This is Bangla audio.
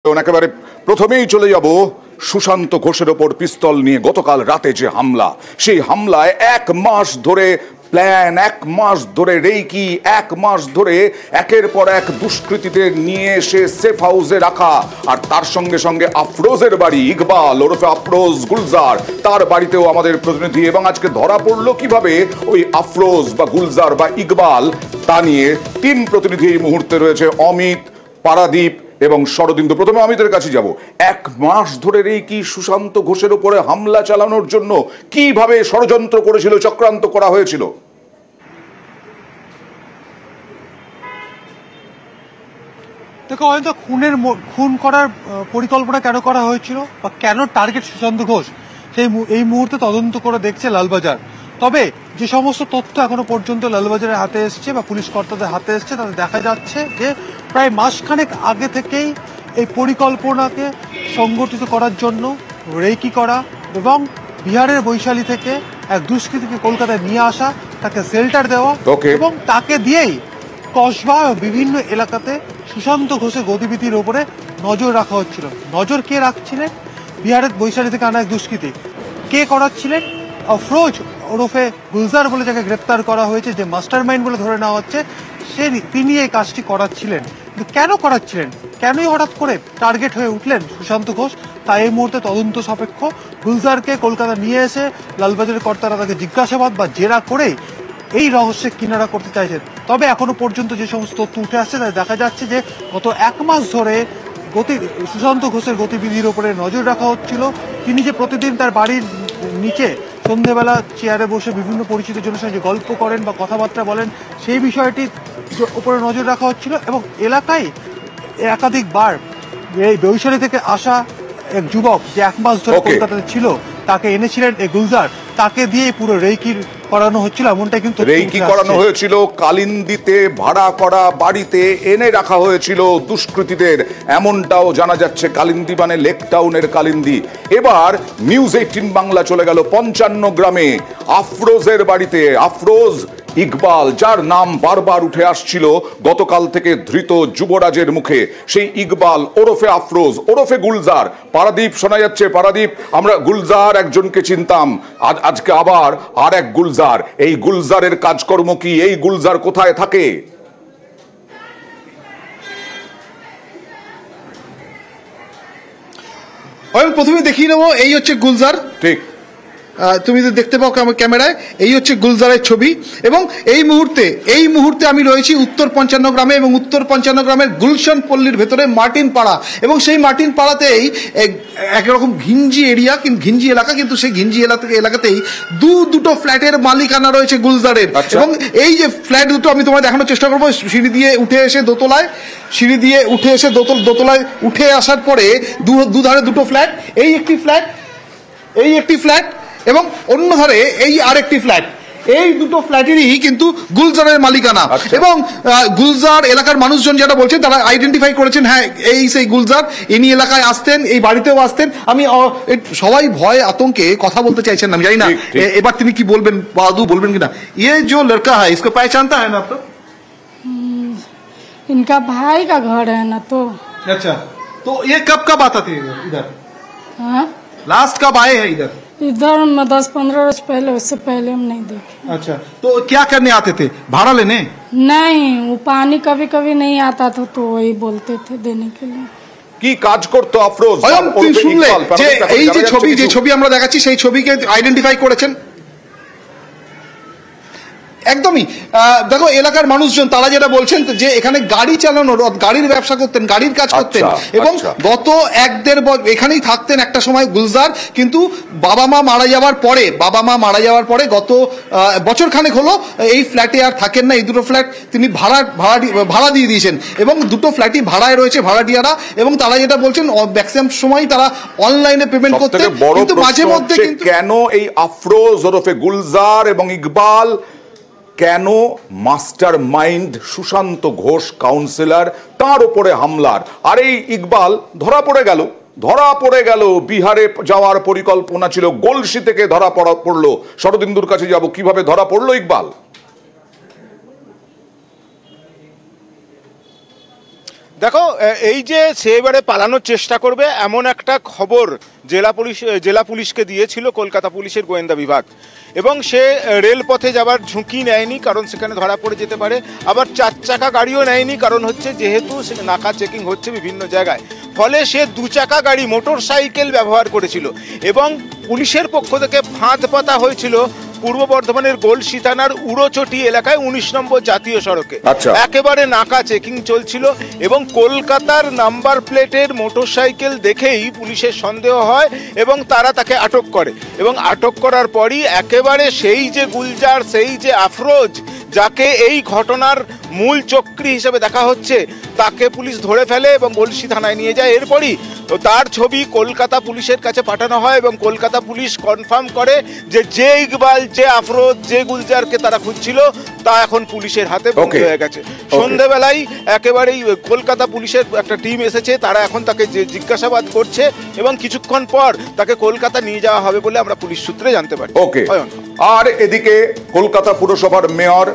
একেবারে প্রথমেই চলে যাব সুশান্ত ঘোষের ওপর পিস্তল নিয়ে গতকাল রাতে যে হামলা, সেই হামলায় এক মাস ধরে প্ল্যান, এক মাস ধরে রেকি, এক মাস ধরে একের পর এক দুষ্কৃতীদের নিয়ে এসে সেফ হাউসে রাখা, আর তার সঙ্গে সঙ্গে আফরোজের বাড়ি, ইকবাল ওরফে আফরোজ গুলজার, তার বাড়িতেও আমাদের প্রতিনিধি। এবং আজকে ধরা পড়লো কিভাবে ওই আফরোজ বা গুলজার বা ইকবাল, তা নিয়ে তিন প্রতিনিধি এই মুহূর্তে রয়েছে, অমিত, পারাদীপ এবং শরদিন্দু। প্রথমে অমিতের কাছে যাব। এক মাস ধরে রেকি সুশান্ত ঘোষের উপরে হামলা চালানোর জন্য কিভাবে ষড়যন্ত্র করেছিল, চক্রান্ত করা হয়েছিল? দেখো, হয়তো খুন করার পরিকল্পনা কেন করা হয়েছিল বা কেন টার্গেট সুশান্ত ঘোষ, এই মুহূর্তে তদন্ত করে দেখছে লালবাজার। তবে যে সমস্ত তথ্য এখনো পর্যন্ত লালবাজারের হাতে এসছে বা পুলিশ কর্তাদের হাতে এসছে, তাতে দেখা যাচ্ছে যে প্রায় মাসখানেক আগে থেকেই এই পরিকল্পনাকে সংগঠিত করার জন্য রেকি করা এবং বিহারের বৈশালী থেকে এক দুষ্কৃতীকে কলকাতায় নিয়ে আসা, তাকে শেল্টার দেওয়া এবং তাকে দিয়েই কসবা বিভিন্ন এলাকাতে সুশান্ত ঘোষের গতিবিধির ওপরে নজর রাখা হচ্ছিল। নজর কে রাখছিলেন? বিহারের বৈশালী থেকে আনা এক দুষ্কৃতী। কে করাচ্ছিলেন? আফরোজ ওরফে গুলজার বলে যাকে গ্রেপ্তার করা হয়েছে, যে মাস্টার মাইন্ড বলে ধরে নেওয়া হচ্ছে, তিনি এই কাজটি করাচ্ছিলেন। কিন্তু কেন করাচ্ছিলেন, কেনই হঠাৎ করে টার্গেট হয়ে উঠলেন সুশান্ত ঘোষ, তাই এই মুহূর্তে তদন্ত সাপেক্ষ। গুলজারকে কলকাতা নিয়ে এসে লালবাজারের কর্তারা তাকে জিজ্ঞাসাবাদ বা জেরা করে এই রহস্যের কিনারা করতে চাইছেন। তবে এখনো পর্যন্ত যে সমস্ত তথ্য উঠে আসছে, তাই দেখা যাচ্ছে যে গত এক মাস ধরে সুশান্ত ঘোষের গতিবিধির উপরে নজর রাখা হচ্ছিল। তিনি যে প্রতিদিন তার বাড়ির নিচে সন্ধ্যেবেলা চেয়ারে বসে বিভিন্ন পরিচিত জনের সঙ্গে গল্প করেন বা কথাবার্তা বলেন, সেই বিষয়টির উপরে নজর রাখা হচ্ছিল। এবং এলাকায় একাধিকবার এই বৈশালী থেকে আসা এক যুবক, যে এক মাস ধরে কলকাতাতে ছিল, তাকে এনেছিলেন এই গুলজার, তাকে দিয়ে পুরো রেকি করানো হচ্ছিল। এমনটা কিন্তু রেকি করানো হয়েছিল, কালিন্দিতে ভাড়া করা বাড়িতে এনে রাখা হয়েছিল দুষ্কৃতীদের, এমনটাও জানা যাচ্ছে। কালিন্দি মানে লেক টাউনের কালিন্দি। এবার নিউজ 18 বাংলা চলে গেল 55 গ্রামে আফরোজের বাড়িতে। আফরোজ ইকবাল, যার নাম বারবার উঠে আসছিল গতকাল থেকে ধৃত যুবরাজের মুখে, সেই ইকবাল ওরফে আফরোজ ওরফে গুলজার। পারাদীপ শোনা যাচ্ছে, পারাদীপ, আমরা গুলজার একজনকে চিনতাম, আজকে আবার আর এক গুলজার। এই গুলজারের কাজকর্ম কি? এই গুলজার কোথায় থাকে? প্রথমে দেখিয়ে নেবো, এই হচ্ছে গুলজার। ঠিক, তুমি তো দেখতে পাও ক্যামেরায়, এই হচ্ছে গুলজারের ছবি। এবং এই মুহূর্তে আমি রয়েছি উত্তর 55 গ্রামে, এবং উত্তর 55 গ্রামের গুলশান পল্লীর ভেতরে মার্টিন পাড়া। এবং সেই মার্টিন পাড়াতেই একরকম ঘিঞ্জি এরিয়া, ঘিঞ্জি এলাকা, কিন্তু সেই ঘিঞ্জি এলাকাতেই দুটো ফ্ল্যাটের মালিকানা রয়েছে গুলজারের। এবং এই যে ফ্ল্যাট দুটো আমি তোমায় দেখানোর চেষ্টা করবো। সিঁড়ি দিয়ে উঠে এসে দোতলায় উঠে আসার পরে দুধারে দুটো ফ্ল্যাট, এই একটি ফ্ল্যাট এবং অন্য ধারে এই আরেকটি ফ্ল্যাট। এই দুটো ফ্ল্যাটেরই কিন্তু গুলজারের মালিকানা। এবং গুলজার এলাকার মানুষজন যারা বলছেন, তারা আইডেন্টিফাই করেছেন, হ্যাঁ এই সেই গুলজার, ইনি এলাকায় আসতেন, এই বাড়িতেও আসতেন। আমি সবাই ভয় আতঙ্কে কথা বলতে চাইছেন না, আমি জানি না এবার তিনি কি বলবেন, বাদু বলবেন কিনা। ये जो लड़का है, इसको पहचानता है ना आप? तो इनका भाई का घर है ना। तो अच्छा, तो ये कब आता थे इधर? हाँ, लास्ट कब आए हैं इधर? 10-15 वर्ष पहले, उससे पहले हम नहीं देखे। अच्छा, तो क्या करने आते थे? भाड़ा लेने? नहीं, वो पानी कभी कभी नहीं आता था, तो वही बोलते थे देने के लिए। কি কাজ করতো আফরোজ? তুমি শুনলে যে এই যে ছবি আমরা দেখাচ্ছি, সেই ছবিকে আইডেন্টিফাই করেছেন। একদমই দেখো, এলাকার মানুষজন তারা যেটা বলছেন যে এখানে গাড়ি চালানোর, গাড়ির ব্যবসা করতেন, গাড়ির কাজ করতেন। এবং গত 1-1.5 বছর এখানেই থাকতেন একটা সময় গুলজার। কিন্তু বাবা মা মারা যাওয়ার পরে গত বছরখানেক হলো এই ফ্ল্যাটে আর থাকেন না। এই দুটো ফ্ল্যাট তিনি ভাড়া দিয়ে দিয়েছেন, এবং দুটো ফ্ল্যাটই ভাড়ায় রয়েছে ভাড়াটিয়ারা। এবং তারা যেটা বলছেন, ম্যাক্সিমাম সময় তারা অনলাইনে পেমেন্ট করতেন, কিন্তু মাঝে মধ্যে কেন এই আফরোজ ওরফে গুলজার এবং ইকবাল, কেন mastermind Sushanta Ghosh councillor, তার উপরে হামলার? আর এই ইকবাল ধরা পড়ে গেল বিহারে যাওয়ার পরিকল্পনা ছিল, গলসি থেকে ধরা পড়লো। শরদিন্দুর কাছে যাব, কিভাবে ধরা পড়লো ইকবাল? দেখো, এই যে সে এবারে পালানোর চেষ্টা করবে এমন একটা খবর জেলা পুলিশকে দিয়েছিল কলকাতা পুলিশের গোয়েন্দা বিভাগ, এবং সে রেলপথে যাবার ঝুঁকি নেয়নি কারণ সেখানে ধরা পড়ে যেতে পারে, আবার 4 চাকা গাড়িও নেয়নি কারণ হচ্ছে যেহেতু সে নাকা চেকিং হচ্ছে বিভিন্ন জায়গায়, ফলে সে 2 চাকা গাড়ি মোটর সাইকেল ব্যবহার করেছিল। এবং পুলিশের পক্ষ থেকে ফাঁদ পাতা হয়েছিল পূর্ব বর্ধমানের গলসি থানার উড়োচটি এলাকায় 19 নম্বর জাতীয় সড়কে। একেবারে নাকা চেকিং চলছিল এবং কলকাতার নাম্বার প্লেটের মোটরসাইকেল দেখেই পুলিশের সন্দেহ হয় এবং তারা তাকে আটক করে, এবং আটক করার পরই একেবারে সেই যে গুলজার, সেই যে আফরোজ, যাকে এই ঘটনার মূল চক্রী হিসেবে দেখা হচ্ছে, তাকে পুলিশ ধরে ফেলে এবং গলসি থানায় নিয়ে যায়। এরপরই তার ছবি কলকাতা পুলিশের কাছে পাঠানো হয় এবং কলকাতা পুলিশ কনফার্ম করে যে ইকবাল, যে আফরোজ, যে গুলজারকে তারা খুঁজছিল তা এখন পুলিশের হাতে বন্দী হয়ে গেছে। সন্ধেবেলায় একেবারেই কলকাতা পুলিশের একটা টিম এসেছে, তারা এখন তাকে জিজ্ঞাসাবাদ করছে এবং কিছুক্ষণ পর তাকে কলকাতা নিয়ে যাওয়া হবে বলে আমরা পুলিশ সূত্রে জানতে পারি। ওকে। আর এদিকে কলকাতা পুরসভার মেয়র